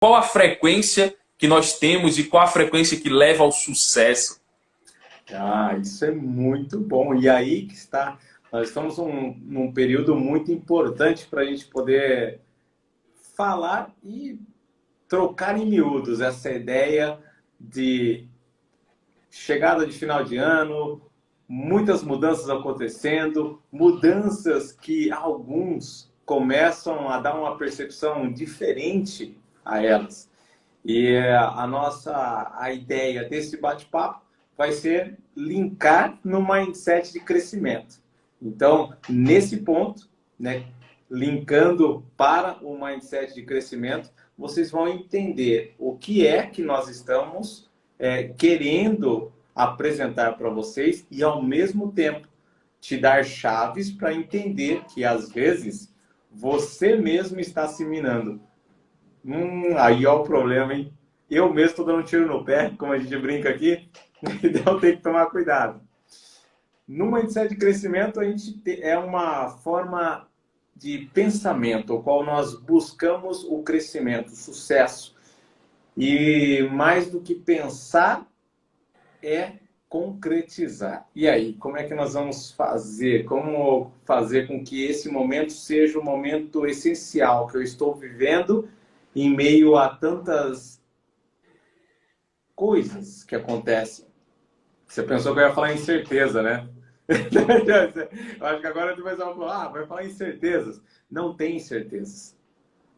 qual a frequência que nós temos e qual a frequência que leva ao sucesso? Isso é muito bom. E aí que está, nós estamos num período muito importante para a gente poder falar e trocar em miúdos essa ideia de chegada de final de ano, muitas mudanças acontecendo, mudanças que alguns começam a dar uma percepção diferente a elas. E a ideia desse bate-papo vai ser linkar no mindset de crescimento. Então, nesse ponto, né, linkando para o mindset de crescimento, vocês vão entender o que é que nós estamos querendo apresentar para vocês e, ao mesmo tempo, te dar chaves para entender que, às vezes, você mesmo está se minando. Aí é o problema, hein? Eu mesmo estou dando um tiro no pé, como a gente brinca aqui, então tem que tomar cuidado. No mindset de crescimento, a gente é uma forma de pensamento, o qual nós buscamos o crescimento, o sucesso. E mais do que pensar, é concretizar. E aí, como é que nós vamos fazer? Como fazer com que esse momento seja o momento essencial que eu estou vivendo em meio a tantas coisas que acontecem? Você pensou que eu ia falar incerteza, né? Eu acho que agora depois eu vou falar, vai falar incertezas. Não tem incertezas.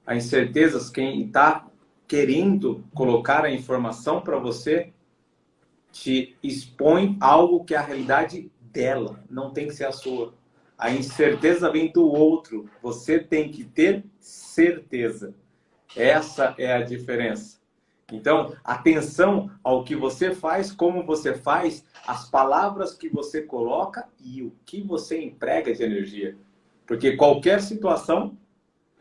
A incertezas, quem está querendo colocar a informação para você, te expõe algo que é a realidade dela, não tem que ser a sua. A incerteza vem do outro, você tem que ter certeza. Essa é a diferença. Então, atenção ao que você faz, como você faz, as palavras que você coloca e o que você emprega de energia. Porque qualquer situação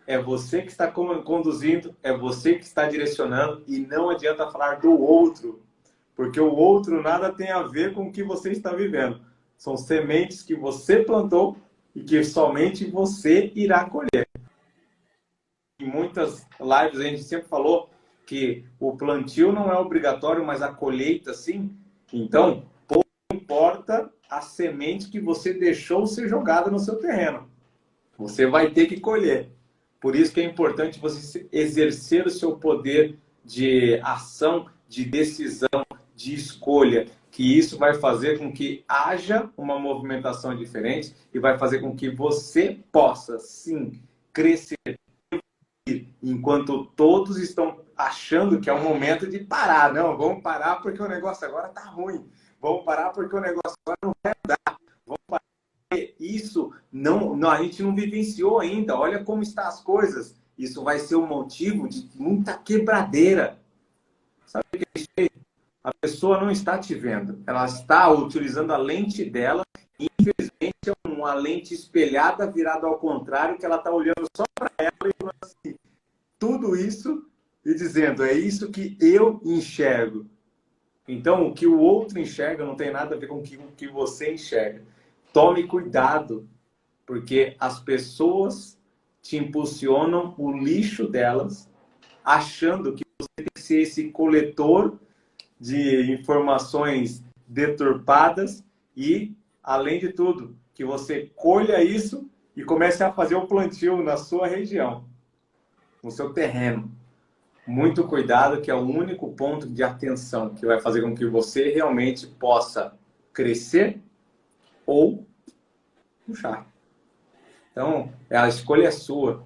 é você que está conduzindo, é você que está direcionando e não adianta falar do outro. Porque o outro nada tem a ver com o que você está vivendo. São sementes que você plantou e que somente você irá colher. Em muitas lives a gente sempre falou que o plantio não é obrigatório, mas a colheita sim. Então, pouco importa a semente que você deixou ser jogada no seu terreno. Você vai ter que colher. Por isso que é importante você exercer o seu poder de ação, de decisão, de escolha, que isso vai fazer com que haja uma movimentação diferente e vai fazer com que você possa, sim, crescer, enquanto todos estão achando que é o momento de parar. Não, vamos parar porque o negócio agora está ruim. Vamos parar porque o negócio agora não vai dar. Vamos parar porque isso não, a gente não vivenciou ainda. Olha como estão as coisas. Isso vai ser um motivo de muita quebradeira. Sabe o que é? A pessoa não está te vendo, ela está utilizando a lente dela e, infelizmente, é uma lente espelhada, virada ao contrário, que ela está olhando só para ela e falando assim, tudo isso e dizendo, é isso que eu enxergo. Então, o que o outro enxerga não tem nada a ver com o que você enxerga. Tome cuidado, porque as pessoas te impulsionam o lixo delas, achando que você tem que ser esse coletor de informações deturpadas e, além de tudo, que você colha isso e comece a fazer o plantio na sua região, no seu terreno. Muito cuidado, que é o único ponto de atenção que vai fazer com que você realmente possa crescer ou puxar. Então, a escolha é sua.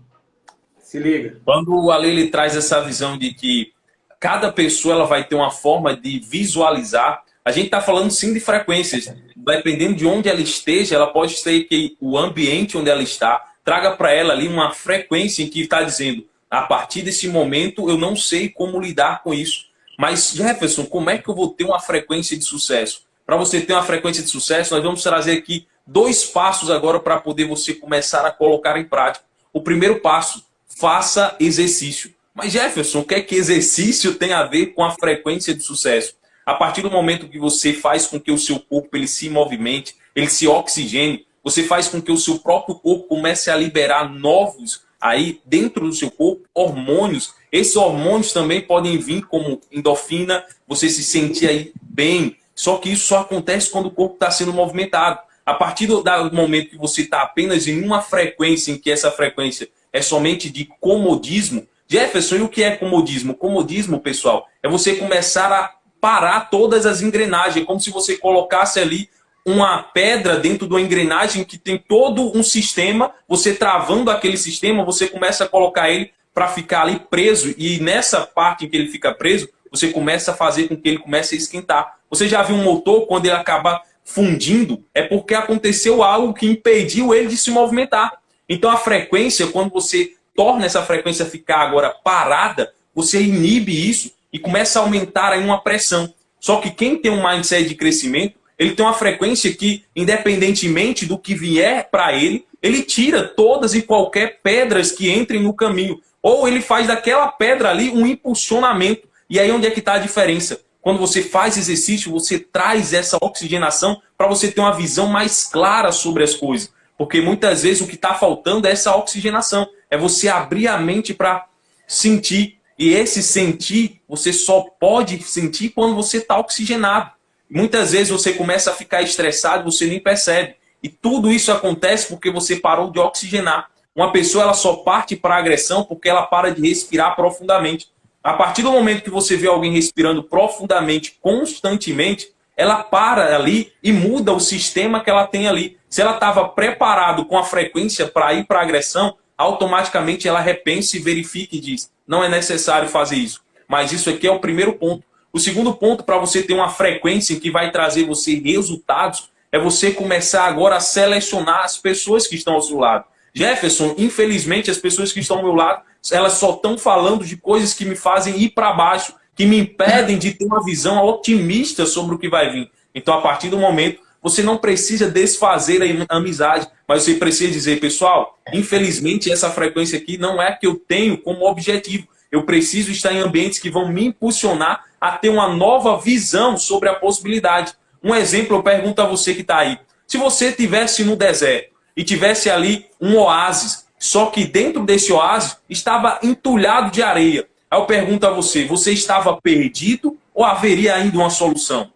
Se liga. Quando o Ale traz essa visão de que cada pessoa ela vai ter uma forma de visualizar. A gente está falando sim de frequências. Dependendo de onde ela esteja, ela pode ser que o ambiente onde ela está traga para ela ali uma frequência em que está dizendo, a partir desse momento eu não sei como lidar com isso. Mas, Jefferson, como é que eu vou ter uma frequência de sucesso? Para você ter uma frequência de sucesso, nós vamos trazer aqui 2 passos agora para poder você começar a colocar em prática. O primeiro passo, faça exercício. Mas, Jefferson, o que é que exercício tem a ver com a frequência de sucesso? A partir do momento que você faz com que o seu corpo ele se movimente, ele se oxigene, você faz com que o seu próprio corpo comece a liberar novos aí dentro do seu corpo hormônios. Esses hormônios também podem vir como endorfina, você se sentir aí bem. Só que isso só acontece quando o corpo está sendo movimentado. A partir do momento que você está apenas em uma frequência, em que essa frequência é somente de comodismo. Jefferson, e o que é comodismo? Comodismo, pessoal, é você começar a parar todas as engrenagens, como se você colocasse ali uma pedra dentro de uma engrenagem que tem todo um sistema, você travando aquele sistema, você começa a colocar ele para ficar ali preso, e nessa parte em que ele fica preso, você começa a fazer com que ele comece a esquentar. Você já viu um motor, quando ele acaba fundindo, é porque aconteceu algo que impediu ele de se movimentar. Então a frequência, quando você torna essa frequência ficar agora parada, você inibe isso e começa a aumentar aí uma pressão. Só que quem tem um mindset de crescimento, ele tem uma frequência que, independentemente do que vier para ele, ele tira todas e qualquer pedras que entrem no caminho. Ou ele faz daquela pedra ali um impulsionamento. E aí onde é que está a diferença? Quando você faz exercício, você traz essa oxigenação para você ter uma visão mais clara sobre as coisas. Porque muitas vezes o que está faltando é essa oxigenação. É você abrir a mente para sentir. E esse sentir, você só pode sentir quando você está oxigenado. Muitas vezes você começa a ficar estressado, você nem percebe. E tudo isso acontece porque você parou de oxigenar. Uma pessoa ela só parte para a agressão porque ela para de respirar profundamente. A partir do momento que você vê alguém respirando profundamente, constantemente, ela para ali e muda o sistema que ela tem ali. Se ela estava preparado com a frequência para ir para a agressão, automaticamente ela repensa e verifica e diz, não é necessário fazer isso. Mas isso aqui é o primeiro ponto. O segundo ponto para você ter uma frequência que vai trazer você resultados é você começar agora a selecionar as pessoas que estão ao seu lado. Jefferson, infelizmente as pessoas que estão ao meu lado, elas só estão falando de coisas que me fazem ir para baixo, que me impedem de ter uma visão otimista sobre o que vai vir. Então, a partir do momento, você não precisa desfazer a amizade, mas você precisa dizer, pessoal, infelizmente essa frequência aqui não é a que eu tenho como objetivo. Eu preciso estar em ambientes que vão me impulsionar a ter uma nova visão sobre a possibilidade. Um exemplo, eu pergunto a você que está aí. Se você estivesse no deserto e tivesse ali um oásis, só que dentro desse oásis estava entulhado de areia. Aí eu pergunto a você, você estava perdido ou haveria ainda uma solução?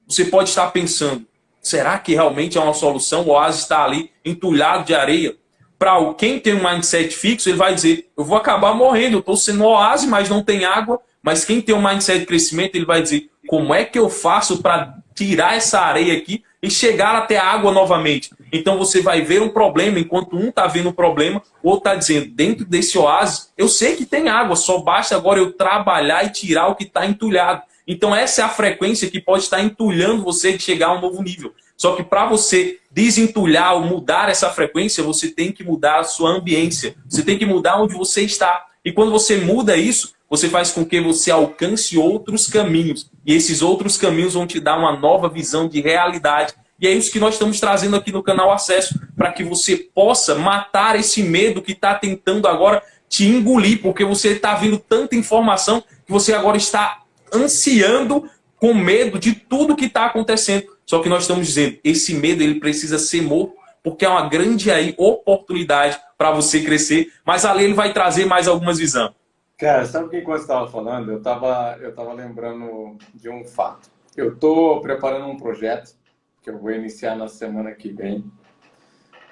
Você pode estar pensando, será que realmente é uma solução? O oásis está ali entulhado de areia. Para quem tem um mindset fixo, ele vai dizer, eu vou acabar morrendo, eu estou sendo oásis, mas não tem água. Mas quem tem um mindset de crescimento, ele vai dizer, como é que eu faço para tirar essa areia aqui e chegar até a água novamente? Então você vai ver um problema, enquanto um está vendo um problema, o outro está dizendo, dentro desse oásis, eu sei que tem água, só basta agora eu trabalhar e tirar o que está entulhado. Então essa é a frequência que pode estar entulhando você de chegar a um novo nível. Só que para você desentulhar ou mudar essa frequência, você tem que mudar a sua ambiência. Você tem que mudar onde você está. E quando você muda isso, você faz com que você alcance outros caminhos. E esses outros caminhos vão te dar uma nova visão de realidade. E é isso que nós estamos trazendo aqui no canal Acesso, para que você possa matar esse medo que está tentando agora te engolir, porque você está vendo tanta informação que você agora está ansiando com medo de tudo que está acontecendo. Só que nós estamos dizendo, esse medo ele precisa ser morto, porque é uma grande aí oportunidade para você crescer. Mas ali ele vai trazer mais algumas visões. Cara, sabe o que você estava falando? Eu tava lembrando de um fato. Eu estou preparando um projeto que eu vou iniciar na semana que vem.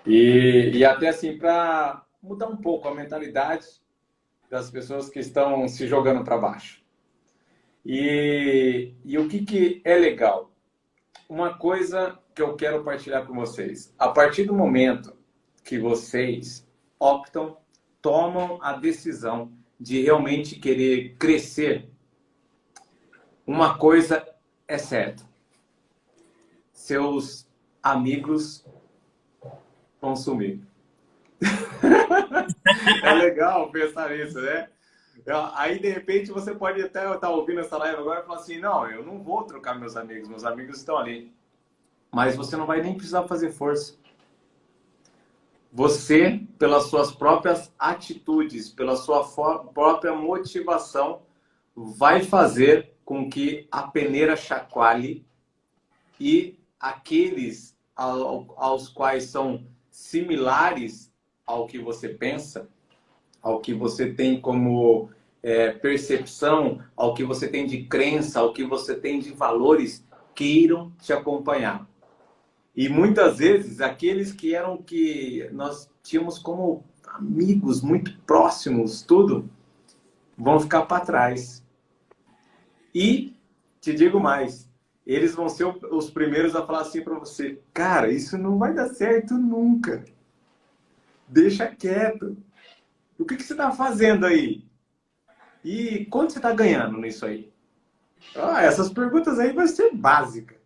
E até assim, para mudar um pouco a mentalidade das pessoas que estão se jogando para baixo. E o que é legal? Uma coisa que eu quero partilhar com vocês. A partir do momento que vocês optam, tomam a decisão de realmente querer crescer, uma coisa é certa. Seus amigos vão sumir. É legal pensar nisso, né? Aí, de repente, você pode até estar ouvindo essa live agora e falar assim, não, eu não vou trocar meus amigos estão ali. Mas você não vai nem precisar fazer força. Você, pelas suas próprias atitudes, pela sua própria motivação, vai fazer com que a peneira chacoalhe e aqueles aos quais são similares ao que você pensa ao que você tem como percepção, ao que você tem de crença, ao que você tem de valores, queiram te acompanhar. E muitas vezes, aqueles que nós tínhamos como amigos muito próximos, tudo, vão ficar para trás. E, te digo mais, eles vão ser os primeiros a falar assim para você: cara, isso não vai dar certo nunca. Deixa quieto. O que você está fazendo aí? E quanto você está ganhando nisso aí? Essas perguntas aí vão ser básicas.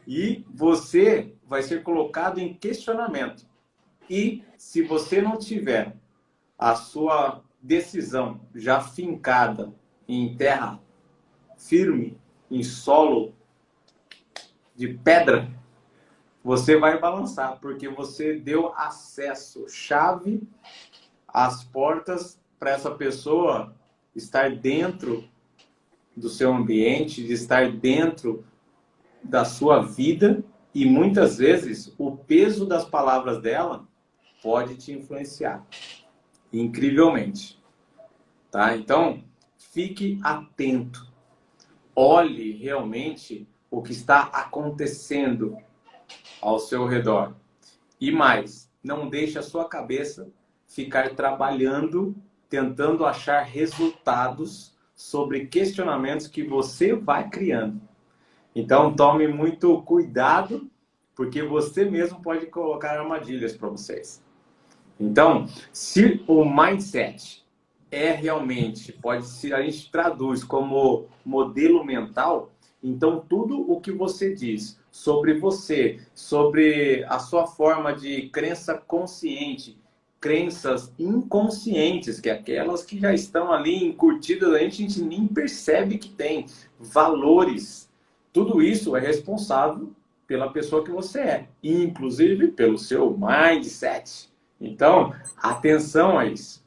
E você vai ser colocado em questionamento. E se você não tiver a sua decisão já fincada em terra firme, em solo de pedra, você vai balançar, porque você deu acesso, chave, às portas para essa pessoa estar dentro do seu ambiente, de estar dentro da sua vida, e muitas vezes o peso das palavras dela pode te influenciar incrivelmente, tá? Então, fique atento. Olhe realmente o que está acontecendo ao seu redor. E mais, não deixe a sua cabeça ficar trabalhando, tentando achar resultados sobre questionamentos que você vai criando. Então, tome muito cuidado, porque você mesmo pode colocar armadilhas para vocês. Então, se o mindset é realmente, a gente traduz como modelo mental, então tudo o que você diz sobre você, sobre a sua forma de crença consciente, crenças inconscientes, que é aquelas que já estão ali encurtidas, a gente nem percebe que tem, valores, tudo isso é responsável pela pessoa que você é, inclusive pelo seu mindset. Então, atenção a isso.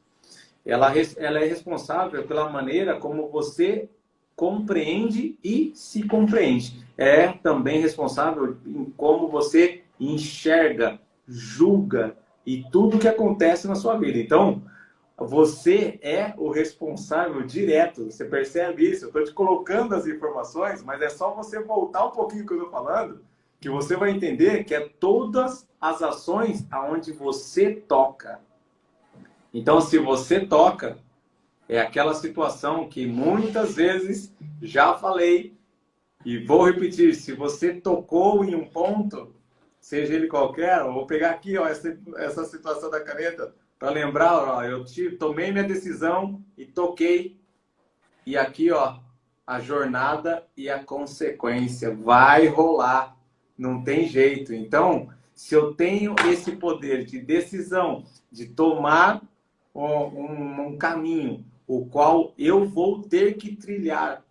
Ela é responsável pela maneira como você compreende e se compreende. É também responsável em como você enxerga, julga e tudo que acontece na sua vida. Então, você é o responsável direto. Você percebe isso? Eu estou te colocando as informações, mas é só você voltar um pouquinho que eu estou falando, que você vai entender que é todas as ações aonde você toca. Então, se você toca, é aquela situação que muitas vezes já falei e vou repetir: se você tocou em um ponto, seja ele qualquer, eu vou pegar aqui, ó, essa situação da caneta para lembrar, ó, eu tomei minha decisão e toquei, e aqui, ó, a jornada e a consequência vai rolar, não tem jeito. Então, se eu tenho esse poder de decisão, de tomar um caminho, o qual eu vou ter que trilhar.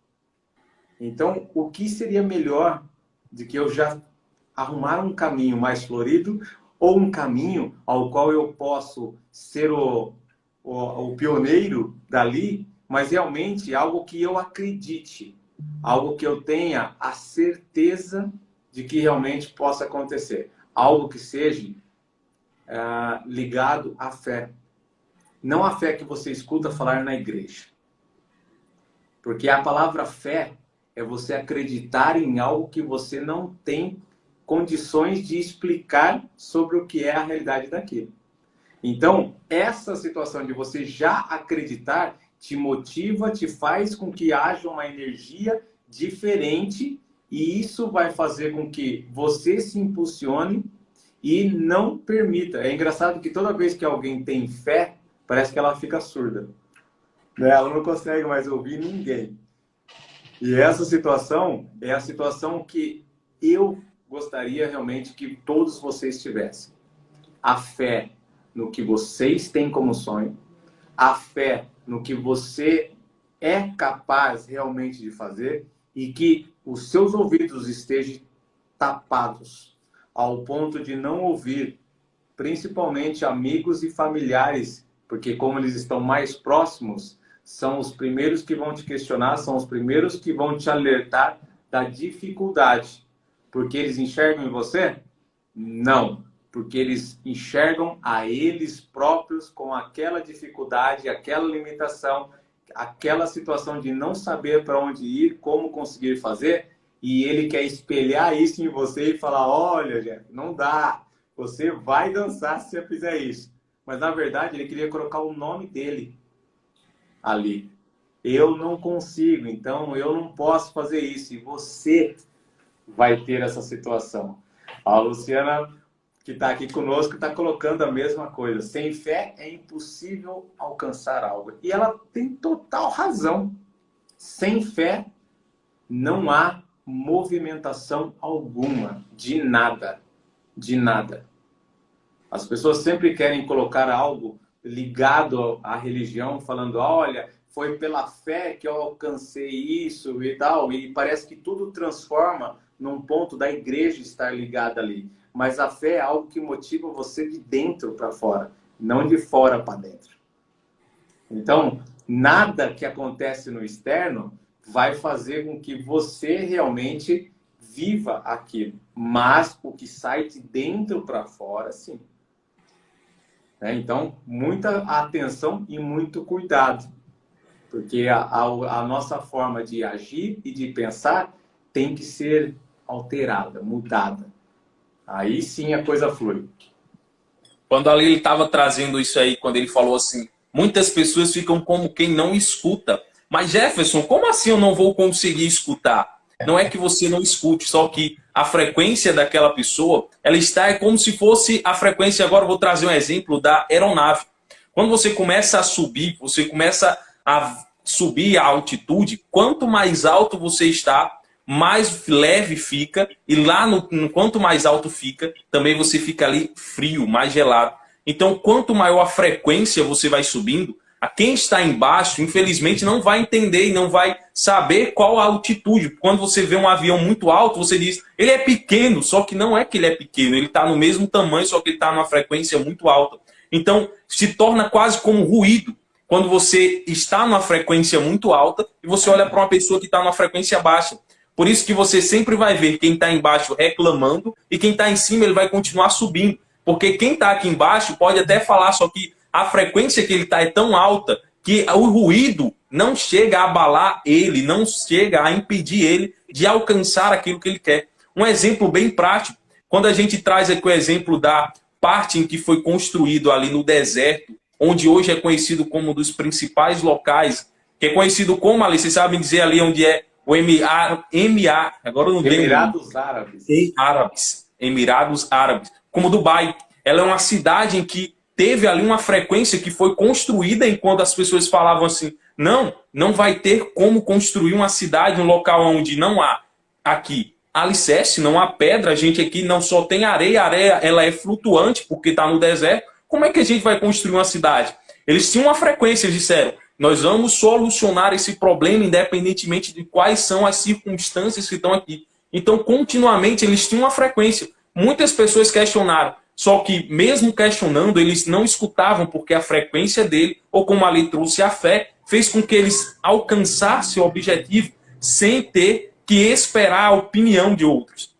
Então, o que seria melhor do que eu já arrumar um caminho mais florido, ou um caminho ao qual eu posso ser o pioneiro dali, mas realmente algo que eu acredite, algo que eu tenha a certeza de que realmente possa acontecer, algo que seja ligado à fé. Não a fé que você escuta falar na igreja. Porque a palavra fé é você acreditar em algo que você não tem condições de explicar sobre o que é a realidade daquilo. Então, essa situação de você já acreditar te motiva, te faz com que haja uma energia diferente, e isso vai fazer com que você se impulsione e não permita. É engraçado que toda vez que alguém tem fé, parece que ela fica surda. Ela não consegue mais ouvir ninguém. E essa situação é a situação que eu gostaria realmente que todos vocês tivessem. A fé no que vocês têm como sonho, a fé no que você é capaz realmente de fazer, e que os seus ouvidos estejam tapados ao ponto de não ouvir, principalmente amigos e familiares, porque como eles estão mais próximos, são os primeiros que vão te questionar, são os primeiros que vão te alertar da dificuldade. Porque eles enxergam em você? Não. porque eles enxergam a eles próprios com aquela dificuldade, aquela limitação, aquela situação de não saber para onde ir, como conseguir fazer, e ele quer espelhar isso em você e falar, olha, Jeff, não dá, você vai dançar se você fizer isso. Mas, na verdade, ele queria colocar o nome dele ali. Eu não consigo, então eu não posso fazer isso. E você vai ter essa situação. A Luciana, que está aqui conosco, está colocando a mesma coisa. Sem fé é impossível alcançar algo. E ela tem total razão. Sem fé não há movimentação alguma, de nada. De nada. As pessoas sempre querem colocar algo ligado à religião, falando, olha, foi pela fé que eu alcancei isso e tal, e parece que tudo transforma num ponto da igreja estar ligada ali. Mas a fé é algo que motiva você de dentro para fora, não de fora para dentro. Então, nada que acontece no externo vai fazer com que você realmente viva aquilo. Mas o que sai de dentro para fora, sim. Então, muita atenção e muito cuidado. Porque a nossa forma de agir e de pensar tem que ser alterada, mudada. Aí sim a coisa flui. Quando ali ele estava trazendo isso aí, quando ele falou assim, muitas pessoas ficam como quem não escuta. Mas Jefferson, como assim eu não vou conseguir escutar? Não é que você não escute, só que a frequência daquela pessoa, ela está é como se fosse a frequência, agora eu vou trazer um exemplo da aeronave. Quando você começa a subir, você começa a subir a altitude, quanto mais alto você está, mais leve fica, e lá no quanto mais alto fica, também você fica ali frio, mais gelado. Então, quanto maior a frequência você vai subindo, a quem está embaixo, infelizmente, não vai entender e não vai saber qual a altitude. Quando você vê um avião muito alto, você diz, ele é pequeno, só que não é que ele é pequeno, ele está no mesmo tamanho, só que ele está numa frequência muito alta. Então, se torna quase como ruído quando você está numa frequência muito alta e você olha para uma pessoa que está numa frequência baixa. Por isso que você sempre vai ver quem está embaixo reclamando e quem está em cima ele vai continuar subindo. Porque quem está aqui embaixo pode até falar, só que a frequência que ele está é tão alta que o ruído não chega a abalar ele, não chega a impedir ele de alcançar aquilo que ele quer. Um exemplo bem prático, quando a gente traz aqui o exemplo da parte em que foi construído ali no deserto, onde hoje é conhecido como um dos principais locais, que é conhecido como ali, vocês sabem dizer ali onde é o agora eu não tenho. Emirados Árabes. Emirados Árabes, como Dubai. Ela é uma cidade em que teve ali uma frequência que foi construída enquanto as pessoas falavam assim, não vai ter como construir uma cidade, um local onde não há aqui alicerce, não há pedra, a gente aqui não só tem areia, a areia ela é flutuante porque está no deserto, como é que a gente vai construir uma cidade? Eles tinham uma frequência, eles disseram, nós vamos solucionar esse problema independentemente de quais são as circunstâncias que estão aqui. Então, continuamente, eles tinham uma frequência. Muitas pessoas questionaram, só que mesmo questionando, eles não escutavam porque a frequência dele, ou como ali trouxe a fé, fez com que eles alcançassem o objetivo sem ter que esperar a opinião de outros.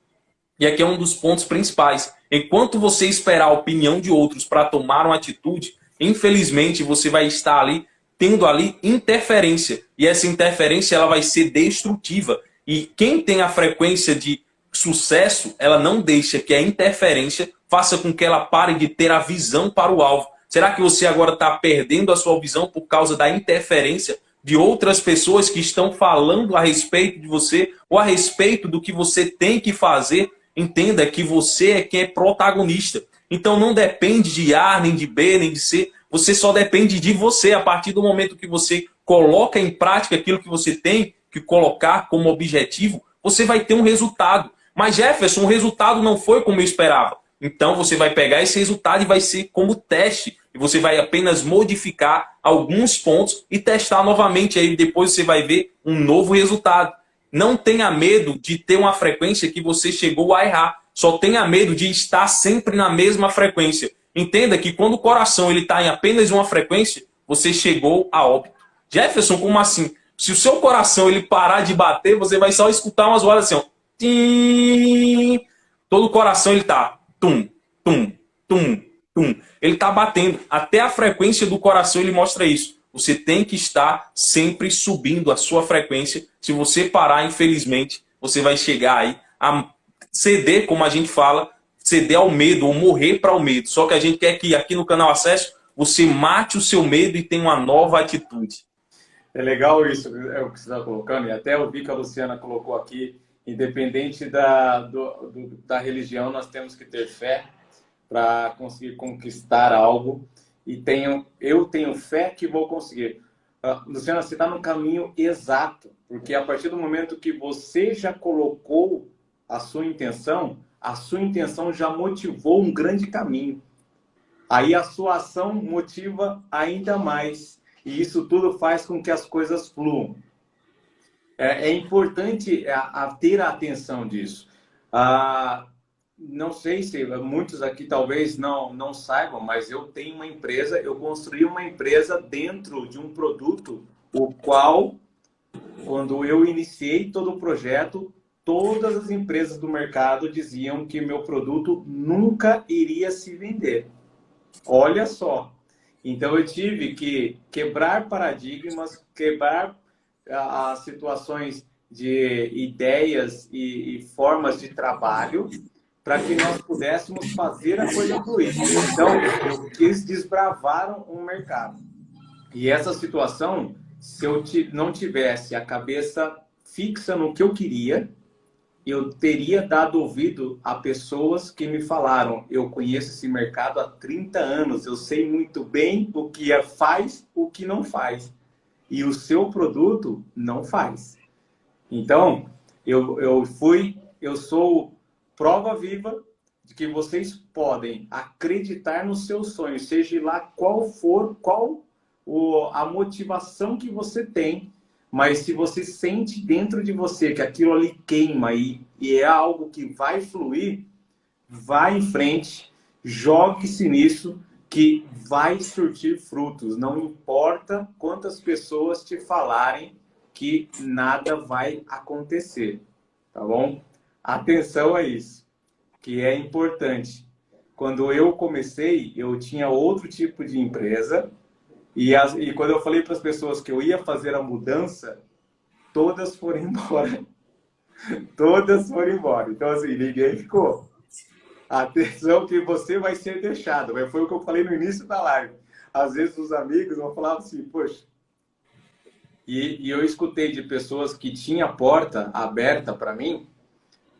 E aqui é um dos pontos principais. Enquanto você esperar a opinião de outros para tomar uma atitude, infelizmente você vai estar ali tendo ali interferência. E essa interferência ela vai ser destrutiva. E quem tem a frequência de sucesso, ela não deixa que a interferência faça com que ela pare de ter a visão para o alvo. Será que você agora está perdendo a sua visão por causa da interferência de outras pessoas que estão falando a respeito de você ou a respeito do que você tem que fazer? Entenda que você é quem é protagonista. Então não depende de A, nem de B, nem de C. Você só depende de você. A partir do momento que você coloca em prática aquilo que você tem que colocar como objetivo, você vai ter um resultado. Mas Jefferson, o resultado não foi como eu esperava. Então você vai pegar esse resultado e vai ser como teste. E você vai apenas modificar alguns pontos e testar novamente. Aí depois você vai ver um novo resultado. Não tenha medo de ter uma frequência que você chegou a errar. Só tenha medo de estar sempre na mesma frequência. Entenda que quando o coração está em apenas uma frequência, você chegou a óbito. Jefferson, como assim? Se o seu coração ele parar de bater, você vai só escutar umas horas assim, ó. Tim. Todo o coração ele tá tum, tum, tum, tum. Ele está batendo. Até a frequência do coração ele mostra isso. Você tem que estar sempre subindo a sua frequência. Se você parar, infelizmente, você vai chegar aí a ceder, como a gente fala, ceder ao medo ou morrer para o medo. Só que a gente quer que aqui no canal Acesso você mate o seu medo e tenha uma nova atitude. É legal isso, é o que você está colocando, e até eu vi que a Luciana colocou aqui, independente da religião, nós temos que ter fé para conseguir conquistar algo, e eu tenho fé que vou conseguir. Luciana, você está no caminho exato, porque a partir do momento que você já colocou a sua intenção já motivou um grande caminho. Aí a sua ação motiva ainda mais. E isso tudo faz com que as coisas fluam. É importante ter a atenção disso. Não sei se muitos aqui talvez não saibam, mas eu tenho uma empresa, eu construí uma empresa dentro de um produto, o qual, quando eu iniciei todo o projeto, todas as empresas do mercado diziam que meu produto nunca iria se vender. Olha só. Então, eu tive que quebrar paradigmas, quebrar as situações de ideias e formas de trabalho para que nós pudéssemos fazer a coisa fluir. Então, eles desbravaram um mercado. E essa situação, se eu não tivesse a cabeça fixa no que eu queria, eu teria dado ouvido a pessoas que me falaram: eu conheço esse mercado há 30 anos, eu sei muito bem o que faz, o que não faz. E o seu produto não faz. Então, eu sou prova viva de que vocês podem acreditar nos seus sonhos, seja lá qual for, a motivação que você tem. Mas se você sente dentro de você que aquilo ali queima e é algo que vai fluir, vá em frente, jogue-se nisso, que vai surtir frutos. Não importa quantas pessoas te falarem que nada vai acontecer, tá bom? Atenção a isso, que é importante. Quando eu comecei, eu tinha outro tipo de empresa. E quando eu falei para as pessoas que eu ia fazer a mudança, todas foram embora. Todas foram embora. Então, assim, ninguém ficou. Atenção que você vai ser deixado. Foi o que eu falei no início da live. Às vezes os amigos vão falar assim, poxa. E eu escutei de pessoas que tinham a porta aberta para mim,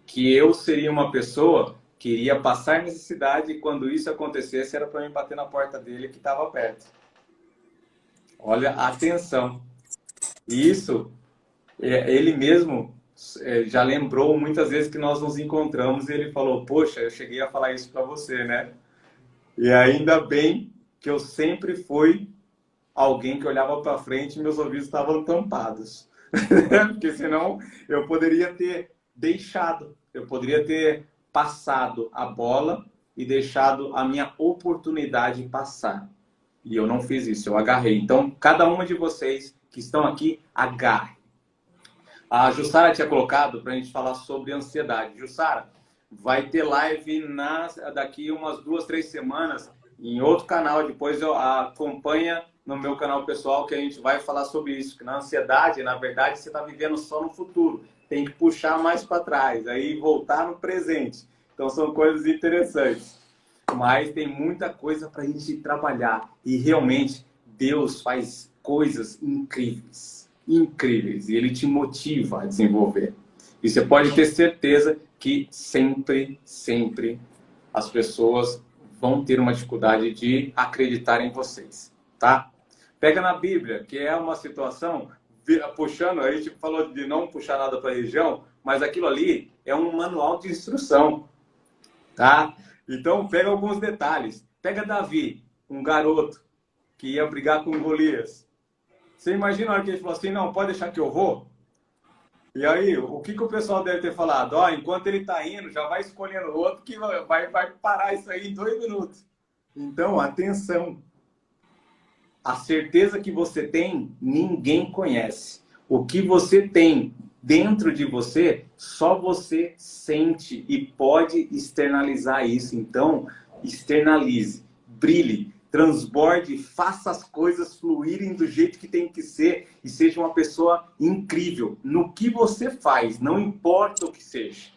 que eu seria uma pessoa que iria passar necessidade e quando isso acontecesse era para mim bater na porta dele que estava perto. Olha, atenção. Isso, ele mesmo já lembrou muitas vezes que nós nos encontramos e ele falou, poxa, eu cheguei a falar isso para você, né? E ainda bem que eu sempre fui alguém que olhava para frente e meus ouvidos estavam tampados. Porque senão eu poderia ter deixado, eu poderia ter passado a bola e deixado a minha oportunidade passar. E eu não fiz isso, eu agarrei. Então, cada uma de vocês que estão aqui, agarre. A Jussara tinha colocado para a gente falar sobre ansiedade. Jussara, vai ter live daqui umas 2, 3 semanas em outro canal. Depois acompanha no meu canal pessoal que a gente vai falar sobre isso. Que na ansiedade, na verdade, você está vivendo só no futuro. Tem que puxar mais para trás, aí voltar no presente. Então, são coisas interessantes. Mas tem muita coisa para a gente trabalhar. E realmente, Deus faz coisas incríveis. Incríveis. E Ele te motiva a desenvolver. E você pode ter certeza que sempre, sempre as pessoas vão ter uma dificuldade de acreditar em vocês. Tá? Pega na Bíblia, que é uma situação, puxando, a gente falou de não puxar nada para a região, mas aquilo ali é um manual de instrução. Tá? Então, pega alguns detalhes. Pega Davi, um garoto que ia brigar com Golias. Você imagina a hora que ele falou assim, não, pode deixar que eu vou? E aí, o que o pessoal deve ter falado? Enquanto ele está indo, já vai escolhendo outro que vai parar isso aí em 2 minutos. Então, atenção. A certeza que você tem, ninguém conhece. O que você tem dentro de você, só você sente e pode externalizar isso. Então, externalize, brilhe, transborde, faça as coisas fluírem do jeito que tem que ser e seja uma pessoa incrível no que você faz, não importa o que seja.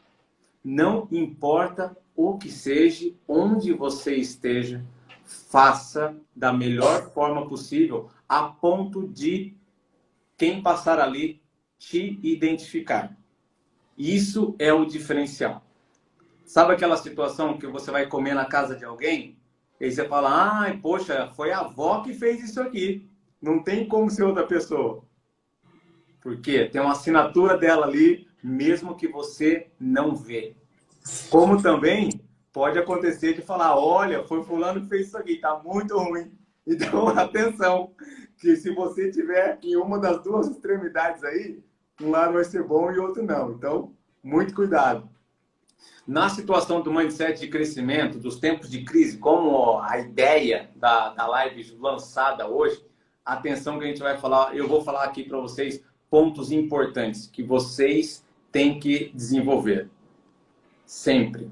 Não importa o que seja, onde você esteja, faça da melhor forma possível, a ponto de quem passar ali te identificar. Isso é o diferencial. Sabe aquela situação que você vai comer na casa de alguém? E aí você fala, ai, poxa, foi a avó que fez isso aqui. Não tem como ser outra pessoa. Por quê? Tem uma assinatura dela ali, mesmo que você não vê. Como também pode acontecer de falar, olha, foi fulano que fez isso aqui, tá muito ruim. Então, atenção, que se você tiver em uma das duas extremidades aí, um lado vai ser bom e outro não. Então, muito cuidado. Na situação do mindset de crescimento, dos tempos de crise, como a ideia da live lançada hoje, atenção que a gente vai falar, eu vou falar aqui para vocês pontos importantes que vocês têm que desenvolver. Sempre.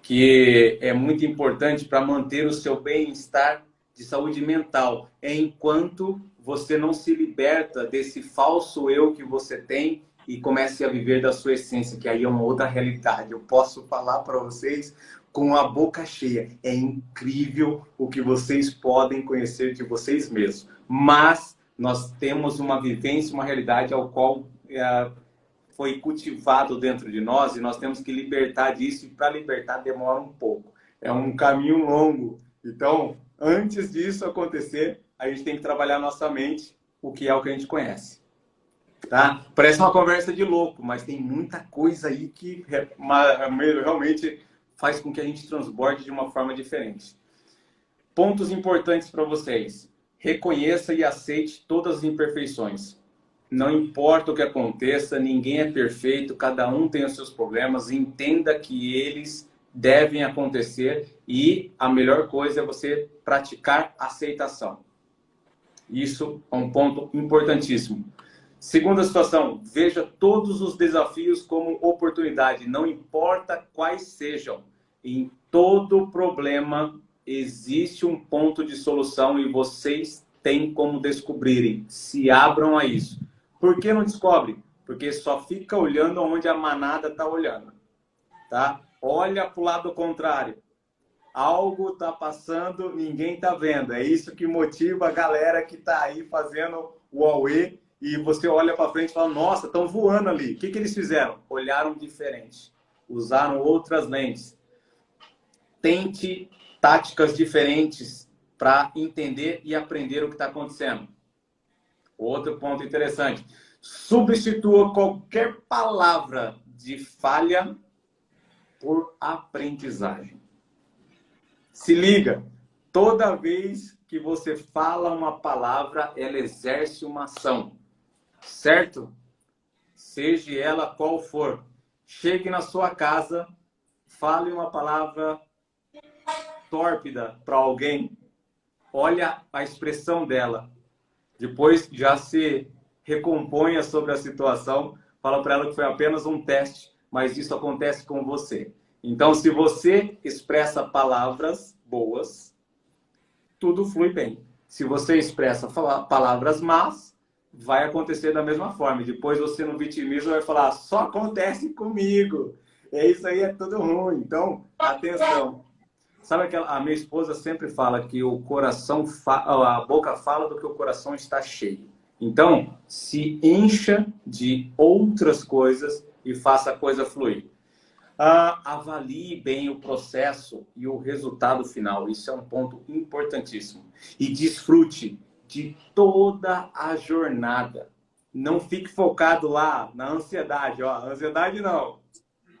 Que é muito importante para manter o seu bem-estar de saúde mental, enquanto você não se liberta desse falso eu que você tem e comece a viver da sua essência, que aí é uma outra realidade. Eu posso falar para vocês com a boca cheia. É incrível o que vocês podem conhecer de vocês mesmos. Mas nós temos uma vivência, uma realidade ao qual foi cultivado dentro de nós e nós temos que libertar disso, e para libertar demora um pouco. É um caminho longo. Então, antes disso acontecer, a gente tem que trabalhar nossa mente, o que é o que a gente conhece. Tá? Parece uma conversa de louco, mas tem muita coisa aí que realmente faz com que a gente transborde de uma forma diferente. Pontos importantes para vocês. Reconheça e aceite todas as imperfeições. Não importa o que aconteça, ninguém é perfeito, cada um tem os seus problemas, entenda que eles devem acontecer e a melhor coisa é você praticar aceitação. Isso é um ponto importantíssimo. Segunda situação, veja todos os desafios como oportunidade, não importa quais sejam. Em todo problema existe um ponto de solução e vocês têm como descobrirem. Se abram a isso. Por que não descobre? Porque só fica olhando onde a manada está olhando. Tá? Olha para o lado contrário. Algo está passando, ninguém está vendo. É isso que motiva a galera que está aí fazendo o Huawei. E você olha para frente e fala, nossa, estão voando ali. O que eles fizeram? Olharam diferente. Usaram outras lentes. Tente táticas diferentes para entender e aprender o que está acontecendo. Outro ponto interessante. Substitua qualquer palavra de falha por aprendizagem. Se liga. Toda vez que você fala uma palavra, ela exerce uma ação. Certo? Seja ela qual for. Chegue na sua casa, fale uma palavra tórpida para alguém. Olha a expressão dela. Depois já se recomponha sobre a situação. Fala para ela que foi apenas um teste, mas isso acontece com você. Então, se você expressa palavras boas, tudo flui bem. Se você expressa palavras más, vai acontecer da mesma forma. Depois você não vitimiza, vai falar, só acontece comigo. Isso aí é tudo ruim. Então, atenção. Sabe que a minha esposa sempre fala que o coração, a boca fala do que o coração está cheio. Então, se encha de outras coisas e faça a coisa fluir. Avalie bem o processo e o resultado final. Isso é um ponto importantíssimo. E desfrute de toda a jornada. Não fique focado lá na ansiedade. Ó, ansiedade não.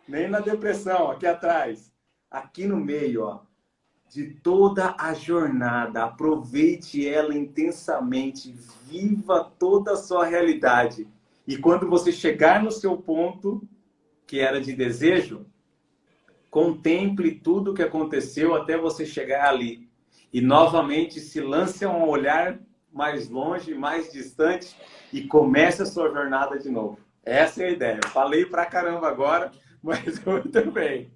Nem na depressão, aqui atrás. Aqui no meio, ó. De toda a jornada. Aproveite ela intensamente. Viva toda a sua realidade. E quando você chegar no seu ponto, que era de desejo, contemple tudo o que aconteceu até você chegar ali. E novamente se lance a um olhar mais longe, mais distante e comece a sua jornada de novo. Essa é a ideia. Falei pra caramba agora, mas muito bem.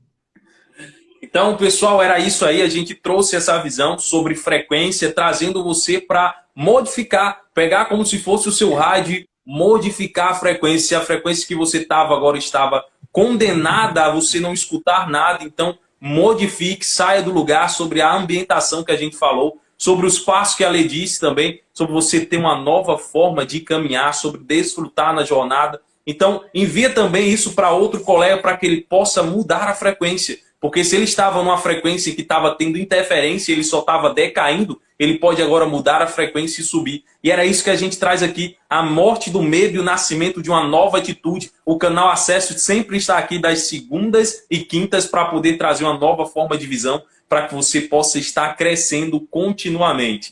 Então, pessoal, era isso aí. A gente trouxe essa visão sobre frequência, trazendo você para modificar, pegar como se fosse o seu rádio, modificar a frequência. Se a frequência que você estava agora estava condenada a você não escutar nada, então modifique, saia do lugar, sobre a ambientação que a gente falou, sobre os passos que a Lê disse também, sobre você ter uma nova forma de caminhar, sobre desfrutar na jornada. Então, envia também isso para outro colega para que ele possa mudar a frequência. Porque se ele estava numa frequência que estava tendo interferência, ele só estava decaindo, ele pode agora mudar a frequência e subir. E era isso que a gente traz aqui, a morte do medo e o nascimento de uma nova atitude. O canal Acesso sempre está aqui das segundas e quintas para poder trazer uma nova forma de visão, para que você possa estar crescendo continuamente.